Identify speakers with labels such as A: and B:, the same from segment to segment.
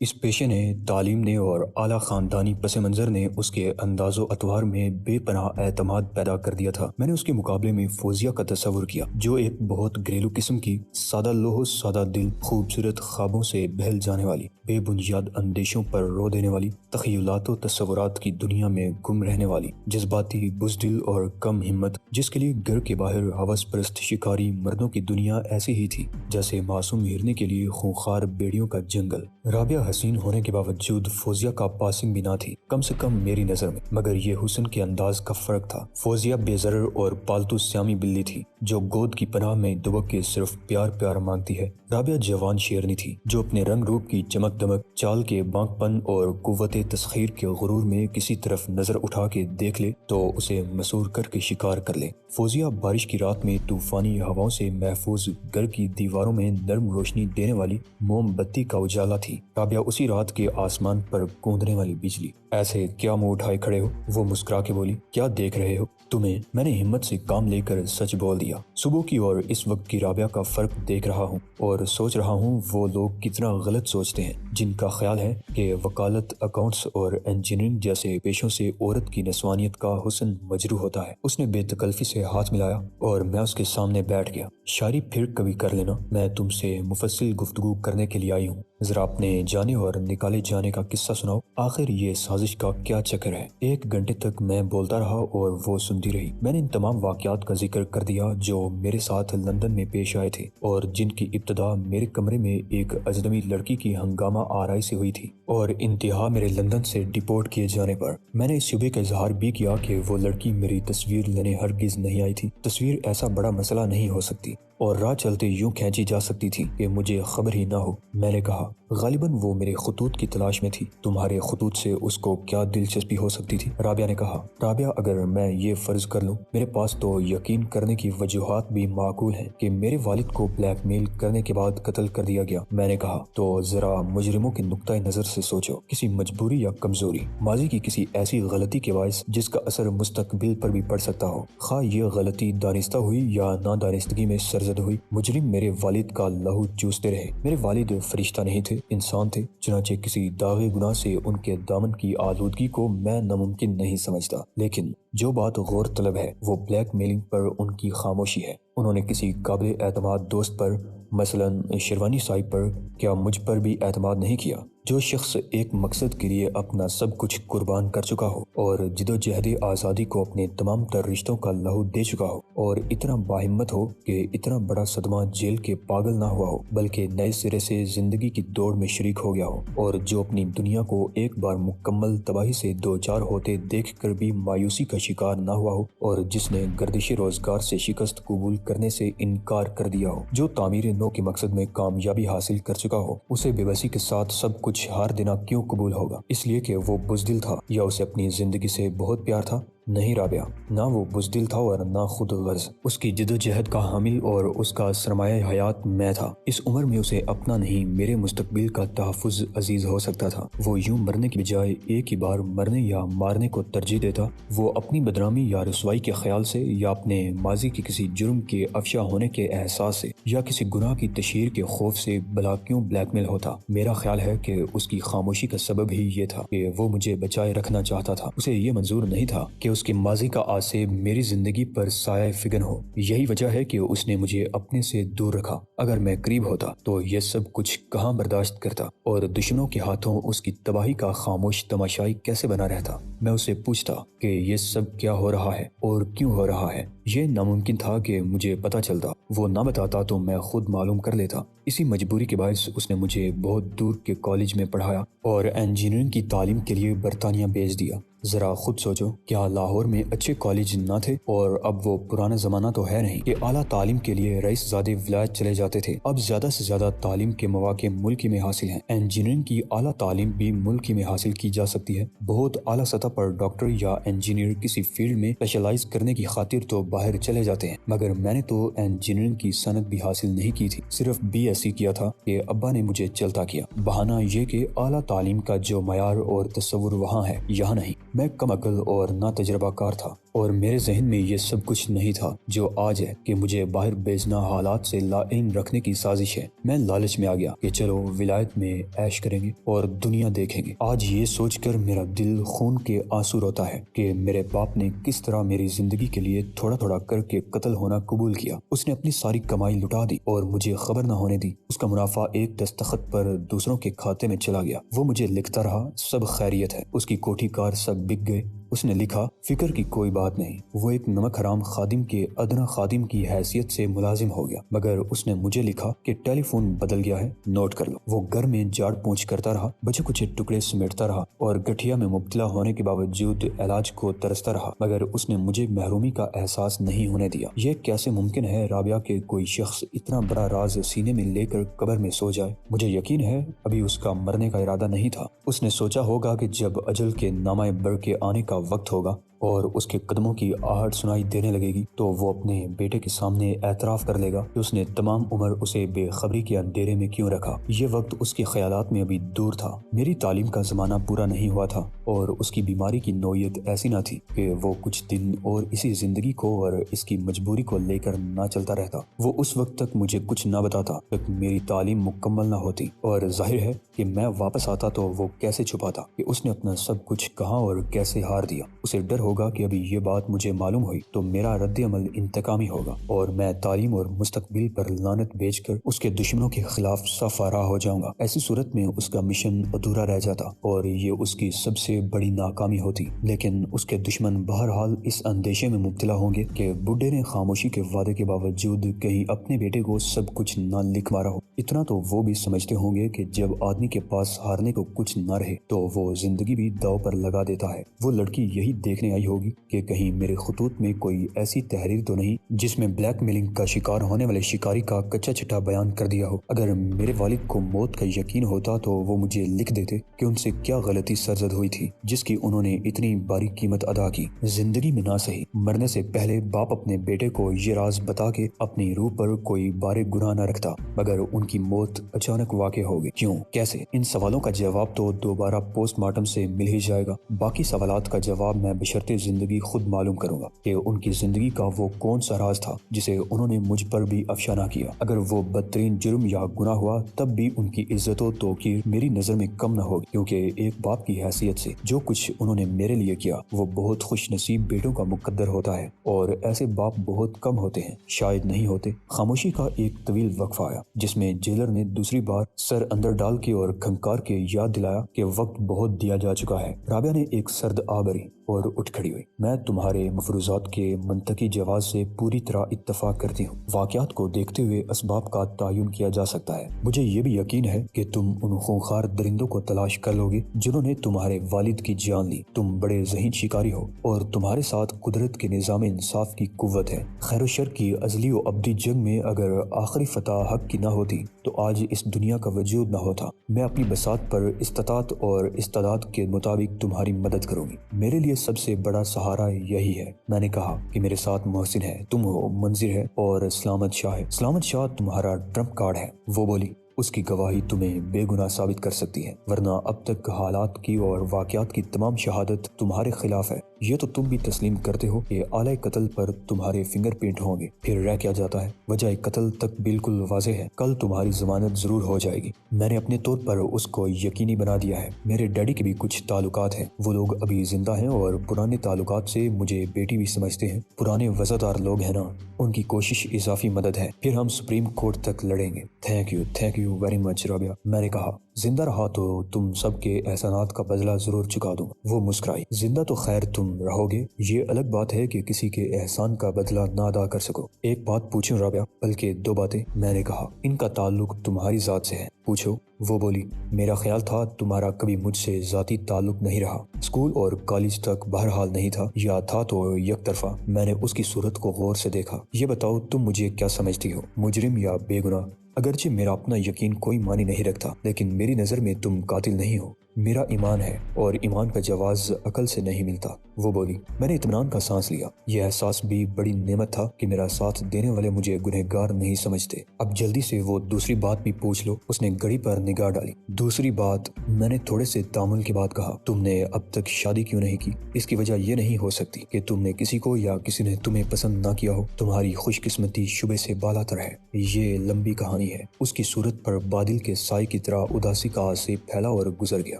A: اس پیشے نے، تعلیم نے اور اعلیٰ خاندانی پس منظر نے اس کے انداز و اطوار میں بے پناہ اعتماد پیدا کر دیا تھا۔ میں نے اس کے مقابلے میں فوزیہ کا تصور کیا، جو ایک بہت گھریلو قسم کی، سادہ لوح و سادہ دل، خوبصورت خوابوں سے بہل جانے والی، بے بنیاد اندیشوں پر رو دینے والی، تخیلات و تصورات کی دنیا میں گم رہنے والی، جذباتی، بزدل اور کم ہمت، جس کے لیے گھر کے باہر ہوس پرست شکاری مردوں کی دنیا ایسی ہی تھی جیسے معصوم ہرنے کے لیے خونخوار بیڑیوں کا جنگل۔ رابعہ حسین ہونے کے باوجود فوزیہ کا پاسنگ بھی نہ تھی، کم سے کم میری نظر میں، مگر یہ حسن کے انداز کا فرق تھا۔ فوزیہ بے ضرر اور پالتو سیامی بلی تھی جو گود کی پناہ میں دبک کے صرف پیار پیار مانگتی ہے۔ رابعہ جوان شیرنی تھی جو اپنے رنگ روپ کی چمک دمک، چال کے بانک پن اور قوت تسخیر کے غرور میں کسی طرف نظر اٹھا کے دیکھ لے تو اسے مسور کر کے شکار کر لے۔ فوزیہ بارش کی رات میں طوفانی ہواؤں سے محفوظ گھر کی دیواروں میں نرم روشنی دینے والی موم بتی کا اجالا تھی، رابعہ اسی رات کے آسمان پر گوندنے والی بجلی۔ ایسے کیا منہ اٹھائے کھڑے ہو؟ وہ مسکرا کے بولی۔ کیا دیکھ رہے ہو تمہیں؟ میں نے ہمت سے کام لے کر سچ بول دیا۔ صبح کی اور اس وقت کی رابعہ کا فرق دیکھ رہا ہوں اور سوچ رہا ہوں وہ لوگ کتنا غلط سوچتے ہیں جن کا خیال ہے کہ وکالت، اکاؤنٹس اور انجینئرنگ جیسے پیشوں سے عورت کی نسوانیت کا حسن مجروح ہوتا ہے۔ اس نے بے تکلفی سے ہاتھ ملایا اور میں اس کے سامنے بیٹھ گیا۔ شاعری پھر کبھی کر لینا، میں تم سے مفصل گفتگو کرنے کے لیے آئی ہوں۔ ذرا اپنے جانے اور نکالے جانے کا قصہ سناؤ، آخر یہ سازش کا کیا چکر ہے؟ 1 گھنٹے تک میں بولتا رہا اور وہ سنتی رہی۔ میں نے ان تمام واقعات کا ذکر کر دیا جو میرے ساتھ لندن میں پیش آئے تھے اور جن کی ابتدا میرے کمرے میں ایک اجنبی لڑکی کی ہنگامہ آرائی سے ہوئی تھی اور انتہا میرے لندن سے ڈپورٹ کیے جانے پر۔ میں نے اس شبے کا اظہار بھی کیا کہ وہ لڑکی میری تصویر لینے ہرگز نہیں آئی تھی۔ تصویر ایسا بڑا مسئلہ نہیں ہو سکتی اور راہ چلتے یوں کھینچی جا سکتی تھی کہ مجھے خبر ہی نہ ہو۔ میں نے کہا، غالباً وہ میرے خطوط کی تلاش میں تھی، تمہارے خطوط سے اس کو کیا دلچسپی ہو سکتی تھی؟ رابعہ نے کہا، رابعہ اگر میں یہ فرض کر لوں، میرے پاس تو یقین کرنے کی وجوہات بھی معقول ہیں کہ میرے والد کو بلیک میل کرنے کے بعد قتل کر دیا گیا۔ میں نے کہا، تو ذرا مجرموں کے نقطۂ نظر سے سوچو، کسی مجبوری یا کمزوری، ماضی کی کسی ایسی غلطی کے باعث جس کا اثر مستقبل پر بھی پڑ سکتا ہو، خواہ یہ غلطی دانستہ ہوئی یا نادانستگی میں سرزد ہوئی۔ مجرم میرے والد کا لہو چوستے رہے۔ میرے والد فرشتہ نہیں تھے، انسان تھے، چنانچہ کسی داغے گناہ سے ان کے دامن کی آلودگی کو میں ناممکن نہیں سمجھتا۔ لیکن جو بات غور طلب ہے وہ بلیک میلنگ پر ان کی خاموشی ہے۔ انہوں نے کسی قابل اعتماد دوست پر، مثلاً شیروانی صاحب پر، کیا مجھ پر بھی اعتماد نہیں کیا؟ جو شخص ایک مقصد کے لیے اپنا سب کچھ قربان کر چکا ہو اور جدوجہد آزادی کو اپنے تمام تر رشتوں کا لہو دے چکا ہو اور اتنا باہمت ہو کہ اتنا بڑا صدمہ جیل کے پاگل نہ ہوا ہو بلکہ نئے سرے سے زندگی کی دوڑ میں شریک ہو گیا ہو، اور جو اپنی دنیا کو ایک بار مکمل تباہی سے دوچار ہوتے دیکھ کر بھی مایوسی کا شکار نہ ہوا ہو، اور جس نے گردش روزگار سے شکست قبول کرنے سے انکار کر دیا ہو، جو تعمیر نو کے مقصد میں کامیابی حاصل کر چکا ہو، اسے بے بسی کے ساتھ سب کچھ ہار دینا کیوں قبول ہوگا؟ اس لیے کہ وہ بزدل تھا یا اسے اپنی زندگی سے بہت پیار تھا؟ نہیں رابعہ، نہ وہ بزدل تھا اور نہ خود غرض۔ اس کی جدوجہد کا حامل اور اس کا سرمایہ حیات میں تھا۔ اس عمر میں اسے اپنا نہیں، میرے مستقبل کا تحفظ عزیز ہو سکتا تھا۔ وہ یوں مرنے کی بجائے ایک ہی بار مرنے یا مارنے کو ترجیح دیتا۔ وہ اپنی بدنامی یا رسوائی کے خیال سے، یا اپنے ماضی کے کسی جرم کے افشا ہونے کے احساس سے، یا کسی گناہ کی تشہیر کے خوف سے بھلا کیوں بلیک میل ہوتا؟ میرا خیال ہے کہ اس کی خاموشی کا سبب ہی یہ تھا کہ وہ مجھے بچائے رکھنا چاہتا تھا۔ اسے یہ منظور نہیں تھا کہ اس کے ماضی کا آسیب میری زندگی پر سایہ فگن ہو۔ یہی وجہ ہے کہ اس نے مجھے اپنے سے دور رکھا۔ اگر میں قریب ہوتا تو یہ سب کچھ کہاں برداشت کرتا اور دشمنوں کے ہاتھوں اس کی تباہی کا خاموش تماشائی کیسے بنا رہتا؟ میں اسے پوچھتا کہ یہ سب کیا ہو رہا ہے اور کیوں ہو رہا ہے۔ یہ ناممکن تھا کہ مجھے پتہ چلتا، وہ نہ بتاتا تو میں خود معلوم کر لیتا۔ اسی مجبوری کے باعث اس نے مجھے بہت دور کے کالج میں پڑھایا اور انجینئرنگ کی تعلیم کے لیے برطانیہ بھیج دیا۔ ذرا خود سوچو، کیا لاہور میں اچھے کالج نہ تھے؟ اور اب وہ پرانا زمانہ تو ہے نہیں کہ اعلیٰ تعلیم کے لیے رئیس زادے ولایت چلے جاتے تھے۔ اب زیادہ سے زیادہ تعلیم کے مواقع ملک میں حاصل ہیں۔ انجینئرنگ کی اعلیٰ تعلیم بھی ملک میں حاصل کی جا سکتی ہے۔ بہت اعلیٰ سطح پر ڈاکٹر یا انجینئر کسی فیلڈ میں اسپیشلائز کرنے کی خاطر تو باہر چلے جاتے ہیں، مگر میں نے تو انجینئرنگ کی سند بھی حاصل نہیں کی تھی، صرف بی ایس سی کیا تھا کہ ابا نے مجھے چلتا کیا۔ بہانہ یہ کہ اعلیٰ تعلیم کا جو معیار اور تصور وہاں ہے، یہاں نہیں۔ میں کم عقل اور نا تجربہ کار تھا۔ اور میرے ذہن میں یہ سب کچھ نہیں تھا جو آج ہے کہ مجھے باہر بھیجنا حالات سے لا علم رکھنے کی سازش ہے۔ میں لالچ میں آ گیا کہ چلو ولایت میں عیش کریں گے اور دنیا دیکھیں گے۔ آج یہ سوچ کر میرا دل خون کے آنسو روتا ہے کہ میرے باپ نے کس طرح میری زندگی کے لیے تھوڑا تھوڑا کر کے قتل ہونا قبول کیا۔ اس نے اپنی ساری کمائی لٹا دی اور مجھے خبر نہ ہونے دی۔ اس کا منافع ایک دستخط پر دوسروں کے کھاتے میں چلا گیا۔ وہ مجھے لکھتا رہا سب خیریت ہے۔ اس کی کوٹھی کار سب بک گئے۔ اس نے لکھا فکر کی کوئی بات نہیں، وہ ایک نمک حرام خادم کے ادنا خادم کی حیثیت سے ملازم ہو گیا، مگر اس نے مجھے لکھا کہ ٹیلی فون بدل گیا ہے، نوٹ کر لو۔ وہ گھر میں جھاڑ پونچھ کرتا رہا، بچے کچھ ٹکڑے سمیٹتا رہا اور گٹھیا میں مبتلا ہونے کے باوجود علاج کو ترستا رہا، مگر اس نے مجھے محرومی کا احساس نہیں ہونے دیا۔ یہ کیسے ممکن ہے رابعہ کہ کوئی شخص اتنا بڑا راز سینے میں لے کر قبر میں سو جائے؟ مجھے یقین ہے ابھی اس کا مرنے کا ارادہ نہیں تھا۔ اس نے سوچا ہوگا کہ جب اجل کے نامہ بڑھ کے آنے کا وقت ہوگا اور اس کے قدموں کی آہٹ سنائی دینے لگے گی تو وہ اپنے بیٹے کے سامنے اعتراف کر لے گا کہ اس نے تمام عمر اسے بے خبری کے اندھیرے میں کیوں رکھا۔ یہ وقت اس کے خیالات میں ابھی دور تھا۔ میری تعلیم کا زمانہ پورا نہیں ہوا تھا اور اس کی بیماری کی نوعیت ایسی نہ تھی کہ وہ کچھ دن اور اسی زندگی کو اور اس کی مجبوری کو لے کر نہ چلتا رہتا۔ وہ اس وقت تک مجھے کچھ نہ بتاتا تک میری تعلیم مکمل نہ ہوتی، اور ظاہر ہے کہ میں واپس آتا تو وہ کیسے چھپاتا کہ اس نے اپنا سب کچھ کہاں اور کیسے ہار دیا۔ اسے ڈر ہوگا کہ ابھی یہ بات مجھے معلوم ہوئی تو میرا رد عمل انتقامی ہوگا اور میں تعلیم اور مستقبل پر لعنت بیچ کر اس کے دشمنوں کے خلاف صف راہ ہو جاؤں گا۔ ایسی صورت میں اس کا مشن ادھورا رہ جاتا اور یہ اس کی سب سے بڑی ناکامی ہوتی، لیکن اس کے دشمن بہرحال اس اندیشے میں مبتلا ہوں گے کہ بڈھے نے خاموشی کے وعدے کے باوجود کہیں اپنے بیٹے کو سب کچھ نہ لکھ مارا ہو۔ اتنا تو وہ بھی سمجھتے ہوں گے کہ جب آدمی کے پاس ہارنے کو کچھ نہ رہے تو وہ زندگی بھی داؤ پر لگا دیتا ہے۔ وہ لڑکی یہی دیکھنے آئی ہوگی کہ کہیں میرے خطوط میں کوئی ایسی تحریر تو نہیں جس میں بلیک میلنگ کا شکار ہونے والے شکاری کا کچا چھٹا بیان کر دیا ہو۔ اگر میرے والد کو موت کا یقین ہوتا تو وہ مجھے لکھ دیتے کہ ان سے کیا غلطی سرزد ہوئی تھی جس کی انہوں نے اتنی باری قیمت ادا کی۔ زندگی میں نہ صحیح مرنے سے پہلے باپ اپنے بیٹے کو یہ راز بتا کے اپنی روح پر کوئی بار گناہ نہ رکھتا، مگر ان کی موت اچانک واقع ہوگی۔ کیوں؟ کیسے؟ ان سوالوں کا جواب تو دوبارہ پوسٹ مارٹم سے مل ہی جائے گا۔ باقی سوالات کا جواب میں بشرطِ زندگی خود معلوم کروں گا کہ ان کی زندگی کا وہ کون سا راز تھا جسے انہوں نے مجھ پر بھی افشا نہ کیا۔ اگر وہ بدترین جرم یا گناہ ہوا تب بھی ان کی عزت و توقیر میری نظر میں کم نہ ہوگی، کیونکہ ایک باپ کی حیثیت سے جو کچھ انہوں نے میرے لیے کیا وہ بہت خوش نصیب بیٹوں کا مقدر ہوتا ہے، اور ایسے باپ بہت کم ہوتے ہیں، شاید نہیں ہوتے۔ خاموشی کا ایک طویل وقفہ آیا جس میں جیلر نے دوسری بار سر اندر ڈال کے اور کھنکار کے یاد دلایا کہ وقت بہت دیا جا چکا ہے۔ رابعہ نے ایک سرد آہ بھری اور اٹھ کھڑی ہوئی۔ میں تمہارے مفروضات کے منطقی جواز سے پوری طرح اتفاق کرتی ہوں۔ واقعات کو دیکھتے ہوئے اسباب کا تعین کیا جا سکتا ہے۔ مجھے یہ بھی یقین ہے کہ تم ان خونخوار درندوں کو تلاش کر لو گے جنہوں نے تمہارے والد کی جان لی۔ تم بڑے ذہین شکاری ہو اور تمہارے ساتھ قدرت کے نظام انصاف کی قوت ہے۔ خیر و شر کی ازلی و ابدی جنگ میں اگر آخری فتح حق کی نہ ہوتی تو آج اس دنیا کا وجود نہ ہوتا۔ میں اپنی بساط پر استطاعت اور استعداد کے مطابق تمہاری مدد کروں گی۔ میرے لیے سب سے بڑا سہارا یہی ہے۔ میں نے کہا کہ میرے ساتھ محسن ہے، تم ہو، منظر ہے اور سلامت شاہ ہے۔ سلامت شاہ تمہارا ٹرمپ کارڈ ہے۔ وہ بولی اس کی گواہی تمہیں بے گناہ ثابت کر سکتی ہے، ورنہ اب تک حالات کی اور واقعات کی تمام شہادت تمہارے خلاف ہے۔ یہ تو تم بھی تسلیم کرتے ہو کہ آلہ قتل پر تمہارے فنگر پرنٹ ہوں گے، پھر رہ کیا جاتا ہے؟ وجہ قتل تک بالکل واضح ہے، کل تمہاری ضمانت ضرور ہو جائے گی۔ میں نے اپنے طور پر اس کو یقینی بنا دیا ہے۔ میرے ڈیڈی کے بھی کچھ تعلقات ہیں، وہ لوگ ابھی زندہ ہیں اور پرانے تعلقات سے مجھے بیٹی بھی سمجھتے ہیں۔ پرانے وزادار لوگ ہیں نا، ان کی کوشش اضافی مدد ہے، پھر ہم سپریم کورٹ تک لڑیں گے۔ Thank you very much Rabia. میں نے کہا زندہ رہا تو تم سب کے احسانات کا بدلہ ضرور چکا دوں گا۔ وہ مسکرائی۔ زندہ تو خیر تم رہو گے، یہ الگ بات ہے کہ کسی کے احسان کا بدلہ نہ ادا کر سکو۔ ایک بات پوچھوں رابعہ، بلکہ دو باتیں۔ میں نے کہا ان کا تعلق تمہاری ذات سے ہے، پوچھو۔ وہ بولی میرا خیال تھا تمہارا کبھی مجھ سے ذاتی تعلق نہیں رہا، اسکول اور کالج تک بہرحال نہیں تھا، یا تھا تو یک طرفہ۔ میں نے اس کی صورت کو غور سے دیکھا۔ یہ بتاؤ تم مجھے کیا سمجھتی ہو، مجرم یا بے گناہ؟ اگرچہ میرا اپنا یقین کوئی معنی نہیں رکھتا، لیکن میری نظر میں تم قاتل نہیں ہو۔ میرا ایمان ہے اور ایمان کا جواز عقل سے نہیں ملتا، وہ بولی۔ میں نے اطمینان کا سانس لیا۔ یہ احساس بھی بڑی نعمت تھا کہ میرا ساتھ دینے والے مجھے گنہگار نہیں سمجھتے۔ اب جلدی سے وہ دوسری بات بھی پوچھ لو۔ اس نے گھڑی پر نگاہ ڈالی۔ دوسری بات، میں نے تھوڑے سے تامل کے بعد کہا، تم نے اب تک شادی کیوں نہیں کی؟ اس کی وجہ یہ نہیں ہو سکتی کہ تم نے کسی کو یا کسی نے تمہیں پسند نہ کیا ہو۔ تمہاری خوش قسمتی شبے سے بالا تر ہے۔ یہ لمبی کہانی ہے۔ اس کی صورت پر بادل کے سائے کی طرح اداسی کا آسیب پھیلا اور گزر گیا۔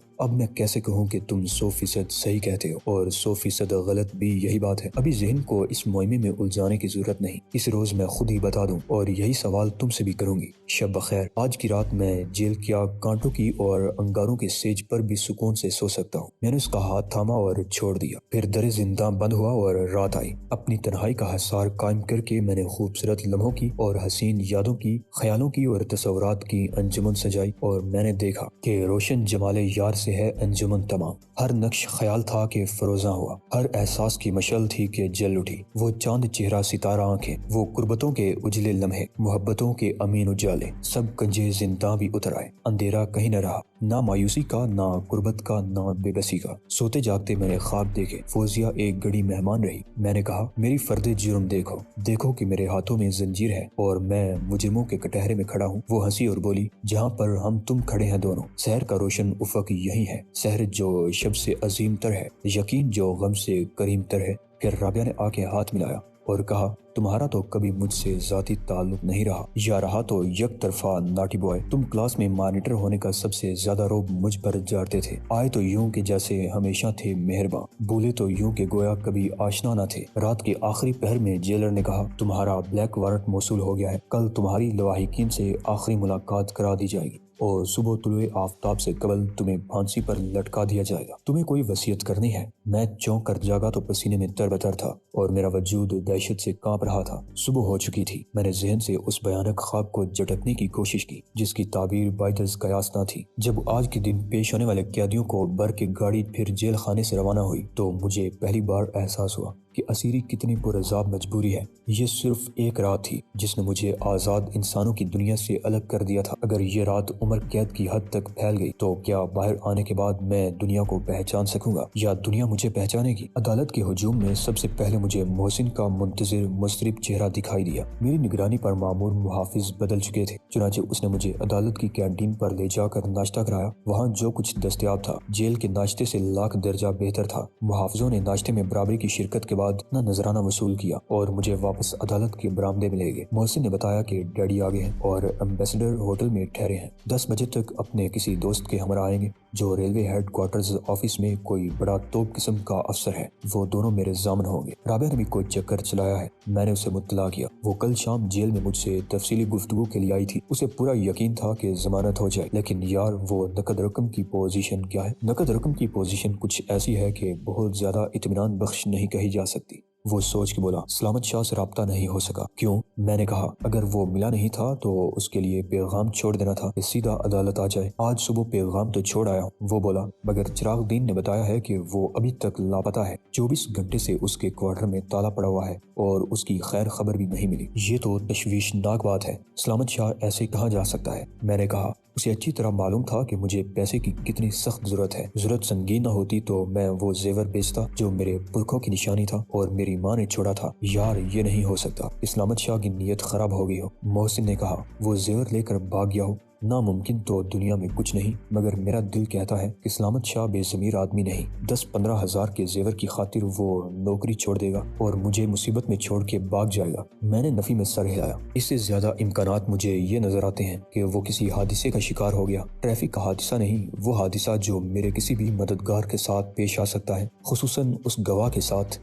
A: اب میں کیسے کہوں کہ تم 100% صحیح کہتے ہو اور 100% غلط بھی؟ یہی بات ہے۔ ابھی ذہن کو اس معمے میں الجھانے کی ضرورت نہیں۔ اس روز میں خود ہی بتا دوں اور یہی سوال تم سے بھی کروں گی۔ شب بخیر۔ آج کی رات میں جیل کیا کانٹوں کی اور انگاروں کے سیج پر بھی سکون سے سو سکتا ہوں۔ میں نے اس کا ہاتھ تھاما اور چھوڑ دیا۔ پھر در زنداں بند ہوا اور رات آئی۔ اپنی تنہائی کا حصار قائم کر کے میں نے خوبصورت لمحوں کی اور حسین یادوں کی، خیالوں کی اور تصورات کی انجمن سجائی، اور میں نے دیکھا کہ روشن جمال یار سے ہے انجمن تمام۔ ہر نقش خیال تھا کہ فروزاں ہوا، ہر احساس کی مشعل تھی کہ جل اٹھی۔ وہ چاند چہرہ ستارہ آنکھیں، وہ قربتوں کے اجلے لمحے، محبتوں کے امین اجالے، سب کنجے زنداں بھی اتر آئے۔ اندھیرا کہیں نہ رہا، نہ مایوسی کا، نہ غربت کا، نہ بے بسی کا۔ سوتے جاگتے میں نے خواب دیکھے۔ فوزیہ ایک گھڑی مہمان رہی۔ میں نے کہا، میری فرد جرم دیکھو، دیکھو کہ میرے ہاتھوں میں زنجیر ہے اور میں مجرموں کے کٹہرے میں کھڑا ہوں۔ وہ ہنسی اور بولی، جہاں پر ہم تم کھڑے ہیں دونوں، شہر کا روشن افق یہی ہے، شہر جو شب سے عظیم تر ہے، یقین جو غم سے کریم تر ہے۔ پھر رابعہ نے آ کے ہاتھ ملایا اور کہا، تمہارا تو کبھی مجھ سے ذاتی تعلق نہیں رہا، یا رہا تو یک طرفہ ناٹی بوائے۔ تم کلاس میں مانیٹر ہونے کا سب سے زیادہ روب مجھ پر جاڑتے تھے۔ آئے تو یوں کہ جیسے ہمیشہ تھے مہرباں، بولے تو یوں کہ گویا کبھی آشنا نہ تھے۔ رات کے آخری پہر میں جیلر نے کہا، تمہارا بلیک وارنٹ موصول ہو گیا ہے، کل تمہاری لواحقین سے آخری ملاقات کرا دی جائے گی اور صبح طلوع آفتاب سے قبل تمہیں پھانسی پر لٹکا دیا جائے گا۔ تمہیں کوئی وصیت کرنی ہے؟ میں چونک کر جاگا تو پسینے میں تر بتر تھا اور میرا وجود دہشت سے کانپ رہا تھا۔ صبح ہو چکی تھی۔ میں نے ذہن سے اس بھیانک خواب کو جھٹکنے کی کوشش کی جس کی تعبیر باعث قیاس نہ تھی۔ جب آج کے دن پیش ہونے والے قیدیوں کو بھر کے گاڑی پھر جیل خانے سے روانہ ہوئی تو مجھے پہلی بار احساس ہوا کہ اسیری کتنی پرعذاب مجبوری ہے۔ یہ صرف ایک رات تھی جس نے مجھے آزاد انسانوں کی دنیا سے الگ کر دیا تھا۔ اگر یہ رات عمر قید کی حد تک پھیل گئی تو کیا باہر آنے کے بعد میں دنیا کو پہچان سکوں گا یا دنیا مجھے پہچانے گی؟ عدالت کے ہجوم میں سب سے پہلے مجھے محسن کا منتظر مضطرب چہرہ دکھائی دیا۔ میری نگرانی پر مامور محافظ بدل چکے تھے، چنانچہ اس نے مجھے عدالت کی کینٹین پر لے جا کر ناشتہ کرایا۔ وہاں جو کچھ دستیاب تھا جیل کے ناشتے سے لاکھ درجہ بہتر تھا۔ محافظوں نے ناشتے میں برابری کی شرکت کے بعد نہ نذرانہ وصول کیا اور مجھے واپس عدالت کے برآمدے میں لے گئے۔ محسن نے بتایا کہ ڈیڈی آگے ہیں اور ایمبیسڈر ہوٹل میں ٹھہرے ہیں، 10 بجے تک اپنے کسی دوست کے ہمراہ آئیں گے جو ریلوے ہیڈ کوارٹرز آفس میں کوئی بڑا توپ قسم کا افسر ہے۔ وہ دونوں میرے ضامن ہوں گے۔ رابعہ نے بھی کوئی چکر چلایا ہے؟ میں نے اسے مطلع کیا۔ وہ کل شام جیل میں مجھ سے تفصیلی گفتگو کے لیے آئی تھی۔ اسے پورا یقین تھا کہ ضمانت ہو جائے، لیکن یار وہ نقد رقم کی پوزیشن کیا ہے؟ نقد رقم کی پوزیشن کچھ ایسی ہے کہ بہت زیادہ اطمینان بخش نہیں کہی جا سکتی۔ وہ سوچ کے بولا، سلامت شاہ سے رابطہ نہیں ہو سکا؟ کیوں؟ میں نے کہا، اگر وہ ملا نہیں تھا تو اس کے لیے پیغام چھوڑ دینا تھا کہ سیدھا عدالت آ جائے۔ آج صبح پیغام تو چھوڑ آیا ہوں۔ وہ بولا، مگر چراغ دین نے بتایا ہے کہ وہ ابھی تک لاپتہ ہے، 24 گھنٹے سے اس کے کوارٹر میں تالا پڑا ہوا ہے اور اس کی خیر خبر بھی نہیں ملی۔ یہ تو تشویشناک بات ہے۔ سلامت شاہ ایسے کہاں جا سکتا ہے؟ میں نے کہا، اسے اچھی طرح معلوم تھا کہ مجھے پیسے کی کتنی سخت ضرورت ہے۔ ضرورت سنگین نہ ہوتی تو میں وہ زیور بیچتا جو میرے پرکھوں کی نشانی تھا اور میری ماں نے چھوڑا تھا۔ یار یہ نہیں ہو سکتا، اسلامت شاہ کی نیت خراب ہو گئی ہو۔ محسن نے کہا، وہ زیور لے کر بھاگ گیا ہو؟ ناممکن تو دنیا میں کچھ نہیں، مگر میرا دل کہتا ہے کہ سلامت شاہ بے ضمیر آدمی نہیں۔ 10-15 ہزار کے زیور کی خاطر وہ نوکری چھوڑ دے گا اور مجھے مصیبت میں چھوڑ کے بھاگ جائے گا۔ میں نے نفی میں سر ہلایا۔ اس سے زیادہ امکانات مجھے یہ نظر آتے ہیں کہ وہ کسی حادثے کا شکار ہو گیا۔ ٹریفک کا حادثہ نہیں، وہ حادثہ جو میرے کسی بھی مددگار کے ساتھ پیش آ سکتا ہے، خصوصاً اس گواہ کے ساتھ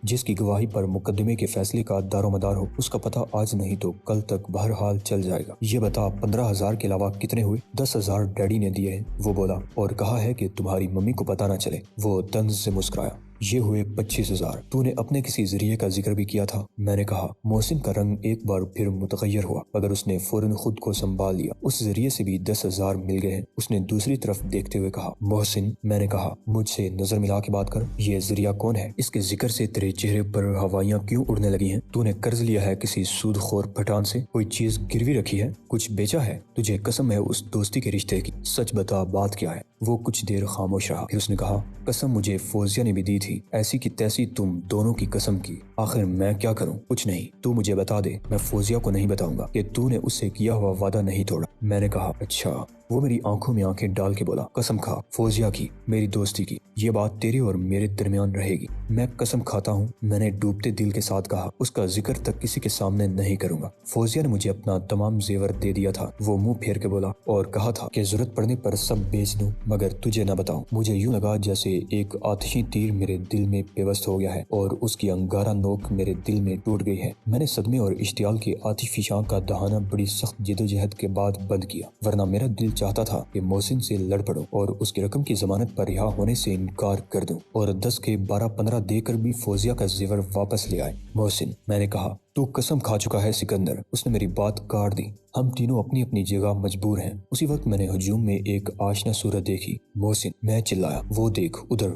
A: جس کی گواہی پر مقدمے کے فیصلے کا دار و مدار ہو۔ اس کا پتہ آج نہیں تو کل تک بہرحال چل جائے گا۔ یہ بتا، 15,000 کے علاوہ کتنے ہوئے؟ 10,000 ڈیڈی نے دیے ہیں، وہ بولا، اور کہا ہے کہ تمہاری ممی کو پتہ نہ چلے۔ وہ طنز سے مسکرایا۔ یہ ہوئے 25,000۔ تو نے اپنے کسی ذریعے کا ذکر بھی کیا تھا؟ میں نے کہا۔ محسن کا رنگ ایک بار پھر متغیر ہوا، مگر اس نے فوراً خود کو سنبھال لیا۔ اس ذریعے سے بھی 10,000 مل گئے ہیں۔ اس نے دوسری طرف دیکھتے ہوئے کہا، محسن، میں نے کہا، مجھ سے نظر ملا کے بات کر۔ یہ ذریعہ کون ہے؟ اس کے ذکر سے تیرے چہرے پر ہوائیاں کیوں اڑنے لگی ہیں؟ تو نے قرض لیا ہے کسی سود خور پٹھان سے؟ کوئی چیز گروی رکھی ہے؟ کچھ بیچا ہے؟ تجھے قسم ہے اس دوستی کے رشتے کی، سچ بتا، بات کیا ہے؟ وہ کچھ دیر خاموش رہا، پھر اس نے کہا، قسم مجھے فوزیہ نے بھی دی تھی، ایسی کی تیسی تم دونوں کی قسم کی۔ آخر میں کیا کروں؟ کچھ نہیں، تو مجھے بتا دے، میں فوزیہ کو نہیں بتاؤں گا کہ تو نے اس سے کیا ہوا وعدہ نہیں توڑا۔ میں نے کہا، اچھا۔ وہ میری آنکھوں میں آنکھیں ڈال کے بولا، قسم کھا فوزیہ کی، میری دوستی کی، یہ بات تیرے اور میرے درمیان رہے گی۔ میں قسم کھاتا ہوں، میں نے ڈوبتے دل کے ساتھ کہا، اس کا ذکر تک کسی کے سامنے نہیں کروں گا۔ فوزیہ نے مجھے اپنا تمام زیور دے دیا تھا۔ وہ منہ پھیر کے بولا اور کہا تھا کہ ضرورت پڑنے پر سب بیچ دوں مگر تجھے نہ بتاؤں۔ مجھے یوں لگا جیسے ایک آتشی تیر میرے دل میں پیوست ہو گیا ہے اور اس کی انگارہ نوک میرے دل میں ٹوٹ گئی ہے۔ میں نے صدمے اور اشتعال کے آتش فشاں کا دہانہ بڑی سخت جدوجہد کے بعد بند کیا، ورنہ میرا دل چاہتا تھا کہ محسن سے لڑ پڑوں اور اس کی رقم کی ضمانت پر رہا ہونے سے انکار کر دوں اور 10 کے 12-15 دے کر بھی فوزیہ کا زیور واپس لے آئے۔ محسن، میں نے کہا، تو قسم کھا چکا ہے سکندر۔ اس نے میری بات کاٹ دی۔ ہم تینوں اپنی اپنی جگہ مجبور ہیں۔ اسی وقت میں نے ہجوم میں ایک آشنا صورت دیکھی۔ محسن، میں چلایا، وہ دیکھ ادھر،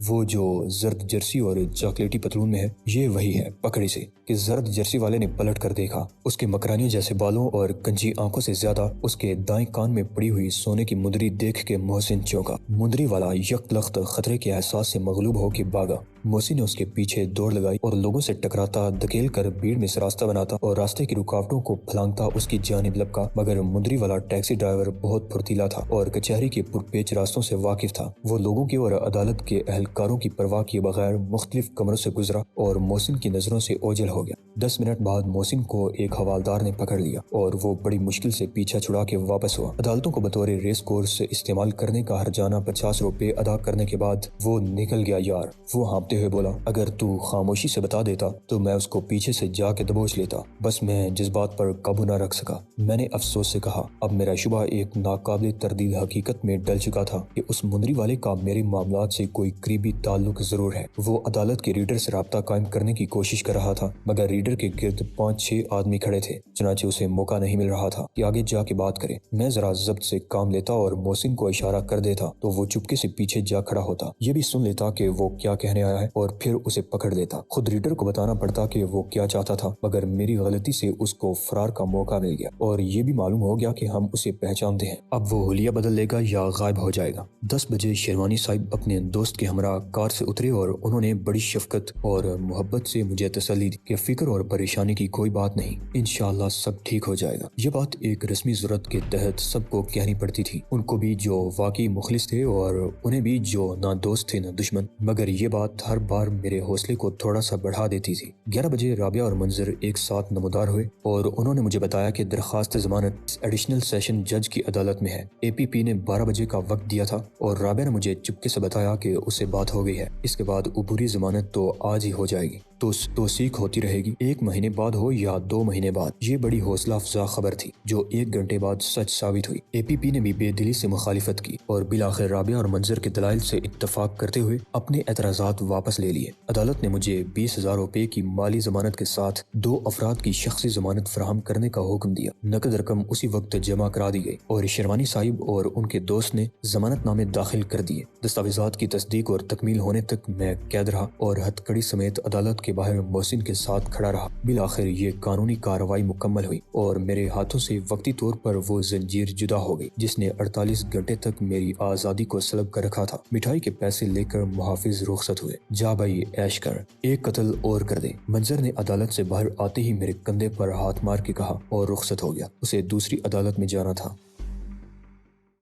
A: وہ جو زرد جرسی اور چاکلیٹی پتلون میں ہے، یہ وہی ہے، پکڑی سے۔ کہ زرد جرسی والے نے پلٹ کر دیکھا۔ اس کے مکرانیوں جیسے بالوں اور کنجی آنکھوں سے زیادہ اس کے دائیں کان میں پڑی ہوئی سونے کی مندری دیکھ کے محسن چونکا۔ مندری والا یک لخت خطرے کے احساس سے مغلوب ہو کے بھاگا۔ محسن نے اس کے پیچھے دوڑ لگائی اور لوگوں سے ٹکراتا، دھکیل کر بھیڑ میں سے راستہ بناتا اور راستے کی رکاوٹوں کو پھلانگتا اس کی جانب لپکا، مگر مندری والا ٹیکسی ڈرائیور بہت پھرتیلا تھا اور کچہری کے پرپیچ راستوں سے واقف تھا۔ وہ لوگوں کی اور عدالت کے اہلکاروں کی پرواہ کیے بغیر مختلف کمروں سے گزرا اور محسن کی نظروں سے اوجھل ہو گیا۔ 10 منٹ بعد محسن کو ایک حوالدار نے پکڑ لیا اور وہ بڑی مشکل سے پیچھا چھڑا کے واپس ہوا۔ عدالتوں کو بطور ریس کورس استعمال کرنے کا ہرجانہ 50 روپے ادا کرنے کے بعد وہ نکل گیا۔ یار، وہ ہانپتے ہوئے بولا، اگر تو خاموشی سے بتا دیتا تو میں اس کو پیچھے سے جا کے دبوچ لیتا، بس میں جذبات پر قابو نہ رکھ سکا۔ میں نے افسوس سے کہا، اب میرا شبہ ایک ناقابل تردید حقیقت میں ڈل چکا تھا کہ اس مندری والے کا میرے معاملات سے کوئی قریبی تعلق ضرور ہے۔ وہ عدالت کے ریڈر سے رابطہ قائم کرنے کی کوشش کر رہا تھا، مگر ریڈر کے گرد 5-6 آدمی کھڑے تھے، چنانچہ اسے موقع نہیں مل رہا تھا کہ آگے جا کے بات کرے۔ میں ذرا ضبط سے کام لیتا اور محسن کو اشارہ کر دیتا تو وہ چپکے سے پیچھے جا کھڑا ہوتا، یہ بھی سن لیتا کہ وہ کیا کہنے آیا ہے اور پھر اسے پکڑ لیتا۔ خود ریڈر کو بتانا پڑتا کہ وہ کیا چاہتا تھا، مگر میری غلطی سے اس کو فرار کا موقع مل گیا اور یہ بھی معلوم ہو گیا کہ ہم اسے پہچانتے ہیں۔ اب وہ حلیہ بدل لے گا یا غائب ہو جائے گا۔ 10 بجے شیروانی صاحب اپنے دوست کے ہمراہ کار سے اترے اور انہوں نے بڑی شفقت اور محبت سے مجھے تسلی دی کہ فکر اور پریشانی کی کوئی بات نہیں، انشاءاللہ سب ٹھیک ہو جائے گا۔ یہ بات ایک رسمی ضرورت کے تحت سب کو کہنی پڑتی تھی، ان کو بھی جو واقعی مخلص تھے اور انہیں بھی جو نہ دوست تھے نہ دشمن، مگر یہ بات ہر بار میرے حوصلے کو تھوڑا سا بڑھا دیتی تھی۔ 11 بجے رابعہ اور منظر ایک ساتھ نمودار ہوئے اور انہوں نے مجھے بتایا کہ درخواست ضمانت ایڈیشنل سیشن جج کی عدالت میں ہے۔ اے پی پی نے 12 بجے کا وقت دیا تھا اور رابعہ نے مجھے چپکے سے بتایا کہ اس سے بات ہو گئی ہے، اس کے بعد عبوری ضمانت تو آج ہی ہو جائے گی، تو توثیق ہوتی رہے گی، 1 مہینے بعد ہو یا 2 مہینے بعد۔ یہ بڑی حوصلہ افزا خبر تھی جو 1 گھنٹے بعد سچ ثابت ہوئی۔ اے پی پی نے بھی بے دلی سے مخالفت کی اور بالآخر رابعہ اور منظر کے دلائل سے اتفاق کرتے ہوئے اپنے اعتراضات واپس لے لیے۔ عدالت نے مجھے 20,000 روپے کی مالی ضمانت کے ساتھ 2 افراد کی شخصی ضمانت فراہم کرنے کا حکم دیا۔ نقد رقم اسی وقت جمع کرا دی گئی اور شیروانی صاحب اور ان کے دوست نے ضمانت نامے داخل کر دیے۔ دستاویزات کی تصدیق اور تکمیل ہونے تک میں قید رہا اور ہتھکڑی سمیت عدالت کے باہر محسن کے ساتھ کھڑا رہا۔ بالآخر یہ قانونی کارروائی مکمل ہوئی اور میرے ہاتھوں سے وقتی طور پر وہ زنجیر جدا ہو گئی جس نے 48 گھنٹے تک میری آزادی کو سلب کر رکھا تھا۔ مٹھائی کے پیسے لے کر محافظ رخصت ہوئے۔ جا بھائی عیش کر، ایک قتل اور کر دے، منظر نے عدالت سے باہر آتے ہی میرے کندھے پر ہاتھ مار کے کہا اور رخصت ہو گیا۔ اسے دوسری عدالت میں جانا تھا۔